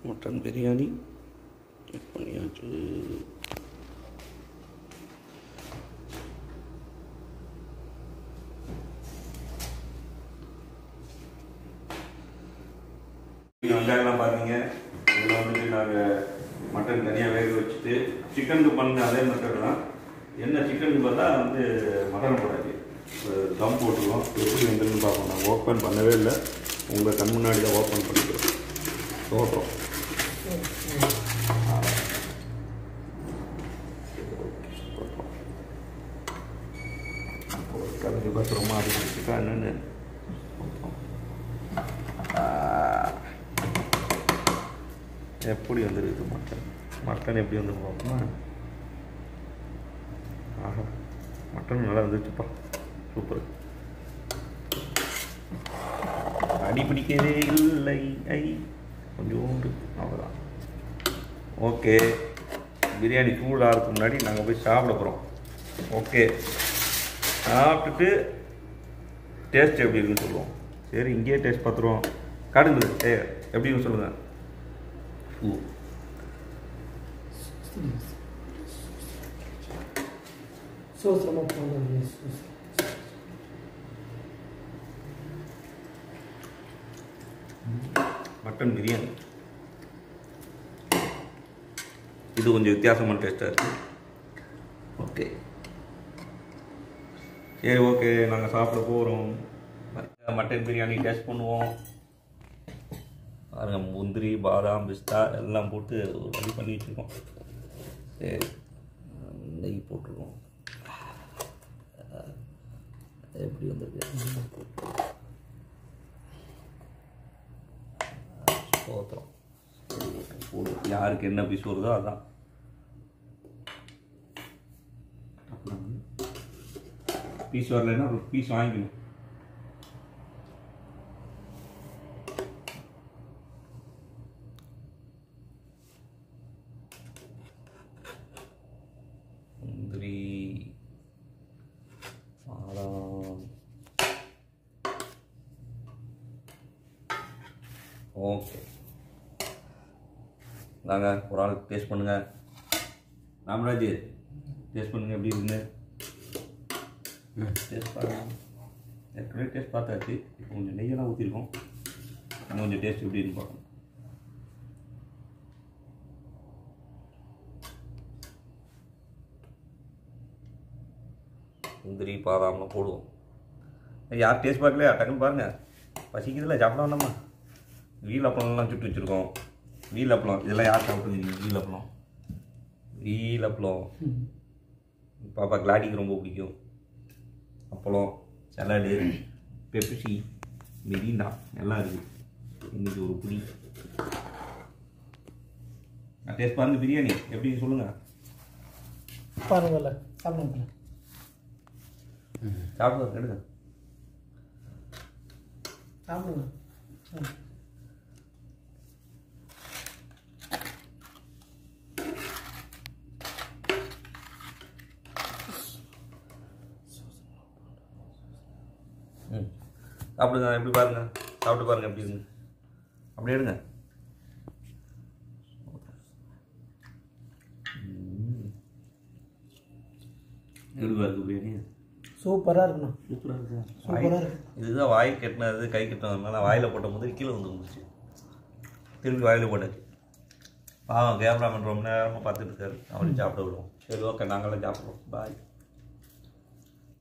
Mutton biryani பண்ணியாச்சு. வெங்காயம்லாம் பார்த்தீங்க. இதில் வந்துட்டு நாங்கள் மட்டன் தனியாக வேக வச்சுட்டு சிக்கனுக்கு பண்ண அதே மெத்தட் தான். என்ன சிக்கனுக்கு பார்த்தா வந்து மட்டன் போடாது, தம் போட்டுருவோம். எப்படி வந்துருன்னு பார்ப்போம். நாங்கள் ஓப்பன் பண்ணவே இல்லை, உங்கள் கண் முன்னாடி தான் ஓப்பன் பண்ணிக்கிறோம். தோட்டம் கலந்து பத்திரமா அது வச்சுக்கா என்னென்னு எப்படி வந்துருக்குது மட்டன். மட்டன் எப்படி வந்து பார்ப்போமா? ஆஹா, மட்டன் நல்லா வந்துருச்சுப்பா, சூப்பர். அடி பிடிக்கவே இல்லை, ஐ கொஞ்சோண்டு அவ்வளோதான். ஓகே, பிரியாணி சூடாகிறதுக்கு முன்னாடி நாங்கள் போய் சாப்பிட போகிறோம். ஓகே, சாப்பிட்டுட்டு டேஸ்ட் எப்படி இருக்குன்னு சொல்லுவோம். சரி, இங்கேயே டேஸ்ட் பார்த்துருவோம். காட்டுங்க எப்படின்னு சொல்லுங்கள். மட்டன் பிரியாணி இது கொஞ்சம் வித்தியாசமான டேஸ்ட்டாக இருக்குது. ஓகே சரி, ஓகே, நாங்கள் சாப்பிட போகிறோம். மட்டன் பிரியாணி டேஸ்ட் பண்ணுவோம். பாருங்க, முந்திரி, பாதாம், பிஸ்தா எல்லாம் போட்டு ரெடி பண்ணி வச்சுருக்கோம். சரி, நெய் போட்டிருக்கோம். எப்படி வந்திருக்கு போத்துறோம். யாருக்கு என்ன பீஸ் வருதோ அதான். பீஸ் வரலைன்னா ஒரு பீஸ் வாங்கிக்கணும். முந்திரி, பாதாம். ஓகே, நாங்கள் ஒரு ஆள் டேஸ்ட் பண்ணுங்க. ராமராஜ் டேஸ்ட் பண்ணுங்க, எப்படி இருக்குங்க? டேஸ்ட் பாருங்க. ஏற்கனவே டேஸ்ட் பார்த்தாச்சு. இப்போ கொஞ்சம் நெய்யெல்லாம் ஊற்றிருக்கோம். இன்னும் கொஞ்சம் டேஸ்ட் எப்படி இருக்குன்னு பார்க்கணும். முந்திரி, பாதாம்லாம் போடுவோம். யார் டேஸ்ட் பார்க்கலையா? டக்குன்னு பாருங்கள். பசிக்குதுல, சாப்பிட வேண்டாமா? வீல் அப்பளம்லாம் சுட்டு வச்சுருக்கோம். வீல் அப்பளம் இதெல்லாம் யார் சாப்பிட்டுருக்கீங்க? வீல் அப்பளம், வீல் அப்பளம் பாப்பா கிளாடிக்கு ரொம்ப பிடிக்கும். அப்பளம், சலாடு, பெப்சி, மெரினா எல்லாம் இருக்குது. இன்றைக்கி ஒரு புடி. நான் டேஸ்ட் பாருங்க, பிரியாணி எப்படின்னு சொல்லுங்கள். பாருங்கள்ல சாப்பிடுங்க, சாப்பிடுங்க, எடுங்க, சாப்பிடுங்க. சாப்பிடுங்க, எப்படி பாருங்க, சாப்பிட்டு பாருங்க எப்படி இருக்கு. அப்படி எடுங்க. எப்படி இருக்கு பிரியாணி? சூப்பராக இருக்குண்ணா. சூப்பராக இருக்கு. சூப்பராக இருக்கு. இதுதான் வாய் கட்டினது, கை கட்டினதுனால வாயில் போட்ட போது கீழே வந்து வந்துச்சு. திருப்பி வாயில் போட்டாச்சு. கேமராமேன் ரொம்ப நேரமாக பார்த்துட்டு இருக்காரு. அவரையும் சாப்பிட விடுவோம். சரி, ஓகே, நாங்களாம் சாப்பிட்றோம். பாய்.